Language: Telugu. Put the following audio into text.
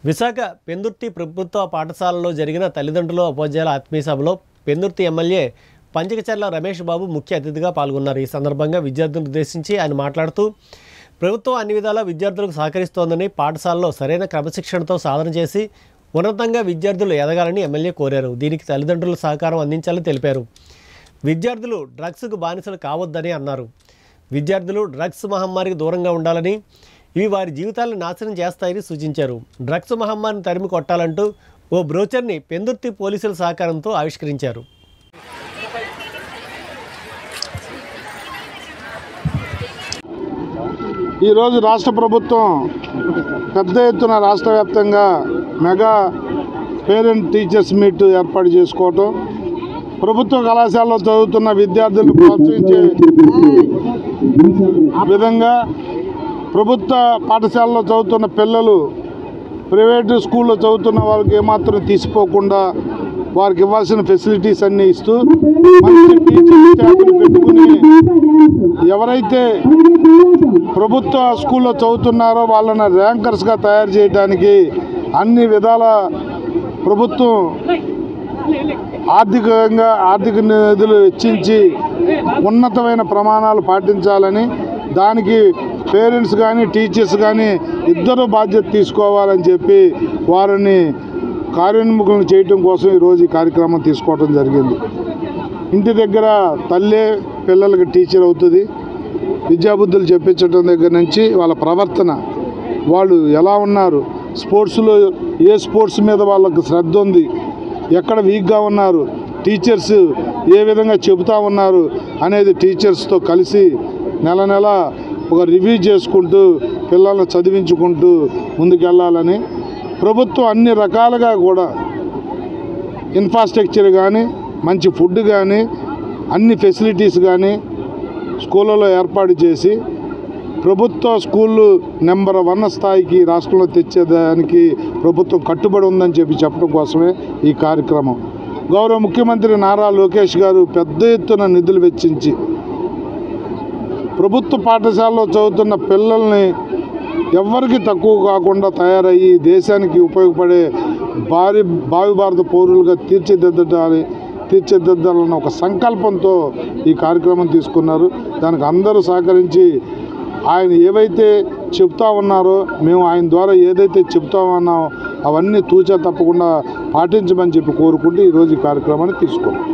విశాఖ పెందుర్తి ప్రభుత్వ పాఠశాలలో జరిగిన తల్లిదండ్రుల ఉపాధ్యాయుల ఆత్మీయ సభలో పెందుర్తి ఎమ్మెల్యే పంచకచర్ల రమేష్ బాబు ముఖ్య అతిథిగా పాల్గొన్నారు. ఈ సందర్భంగా విద్యార్థులను ఉద్దేశించి ఆయన మాట్లాడుతూ ప్రభుత్వం అన్ని విధాలా విద్యార్థులకు సహకరిస్తోందని, పాఠశాలలో సరైన క్రమశిక్షణతో సాధన చేసి ఉన్నతంగా విద్యార్థులు ఎదగాలని ఎమ్మెల్యే కోరారు. దీనికి తల్లిదండ్రుల సహకారం అందించాలని తెలిపారు. విద్యార్థులు డ్రగ్స్కు బానిసలు కావద్దని అన్నారు. విద్యార్థులు డ్రగ్స్ మహమ్మారికి దూరంగా ఉండాలని, ఇవి వారి జీవితాలను నాశనం చేస్తాయని సూచించారు. డ్రగ్స్ మహమ్మారిని తరిమి కొట్టాలంటూ ఓ బ్రోచర్ని పెందుర్తి పోలీసుల సహకారంతో ఆవిష్కరించారు. ఈరోజు రాష్ట్ర ప్రభుత్వం పెద్ద ఎత్తున రాష్ట్ర వ్యాప్తంగా మెగా పేరెంట్ టీచర్స్ మీట్ ఏర్పాటు చేసుకోవటం, ప్రభుత్వ కళాశాలలో చదువుతున్న విద్యార్థులను ప్రోత్సహించే విధంగా ప్రభుత్వ పాఠశాలలో చదువుతున్న పిల్లలు ప్రైవేటు స్కూల్లో చదువుతున్న వాళ్ళకి ఏమాత్రం తీసిపోకుండా వారికి ఇవ్వాల్సిన ఫెసిలిటీస్ అన్నీ ఇస్తూ మంచి టీచర్ స్టాఫ్ని పెట్టుకుని ఎవరైతే ప్రభుత్వ స్కూల్లో చదువుతున్నారో వాళ్ళని ర్యాంకర్స్గా తయారు చేయడానికి అన్ని విధాల ప్రభుత్వం ఆర్థిక నిధులు వెచ్చించి ఉన్నతమైన ప్రమాణాలు పాటించాలని, దానికి పేరెంట్స్ కానీ టీచర్స్ కానీ ఇద్దరు బాధ్యత తీసుకోవాలని చెప్పి వారిని కార్యోన్ముఖులను చేయటం కోసం ఈరోజు ఈ కార్యక్రమం తీసుకోవడం జరిగింది. ఇంటి దగ్గర తల్లే పిల్లలకి టీచర్ అవుతుంది. విద్యాబుద్ధులు చెప్పించడం దగ్గర నుంచి వాళ్ళ ప్రవర్తన, వాళ్ళు ఎలా ఉన్నారు, స్పోర్ట్స్లో ఏ స్పోర్ట్స్ మీద వాళ్ళకు శ్రద్ధ ఉంది, ఎక్కడ వీక్గా ఉన్నారు, టీచర్స్ ఏ విధంగా చెబుతూ ఉన్నారు అనేది టీచర్స్తో కలిసి నెల నెల ఒక రివ్యూ చేసుకుంటూ పిల్లల్ని చదివించుకుంటూ ముందుకెళ్ళాలని, ప్రభుత్వం అన్ని రకాలుగా కూడా ఇన్ఫ్రాస్ట్రక్చర్ కానీ, మంచి ఫుడ్ కానీ, అన్ని ఫెసిలిటీస్ కానీ స్కూళ్ళలో ఏర్పాటు చేసి ప్రభుత్వ స్కూళ్ళు నెంబర్ 1 స్థాయికి రాష్ట్రంలో తెచ్చేదానికి ప్రభుత్వం కట్టుబడి ఉందని చెప్పడం కోసమే ఈ కార్యక్రమం. గౌరవ ముఖ్యమంత్రి నారా లోకేష్ గారు పెద్ద ఎత్తున నిధులు వెచ్చించి ప్రభుత్వ పాఠశాలలో చదువుతున్న పిల్లల్ని ఎవరికి తక్కువ కాకుండా తయారయ్యి దేశానికి ఉపయోగపడే భావి భారత పౌరులుగా తీర్చిదిద్దాలన్న ఒక సంకల్పంతో ఈ కార్యక్రమం తీసుకున్నారు. దానికి అందరూ సహకరించి ఆయన ఏవైతే చెప్తా ఉన్నారో, మేము ఆయన ద్వారా ఏదైతే చెప్తామన్నామో అవన్నీ తూచా తప్పకుండా పాటించమని చెప్పి కోరుకుంటూ ఈరోజు ఈ కార్యక్రమాన్ని తీసుకున్నాం.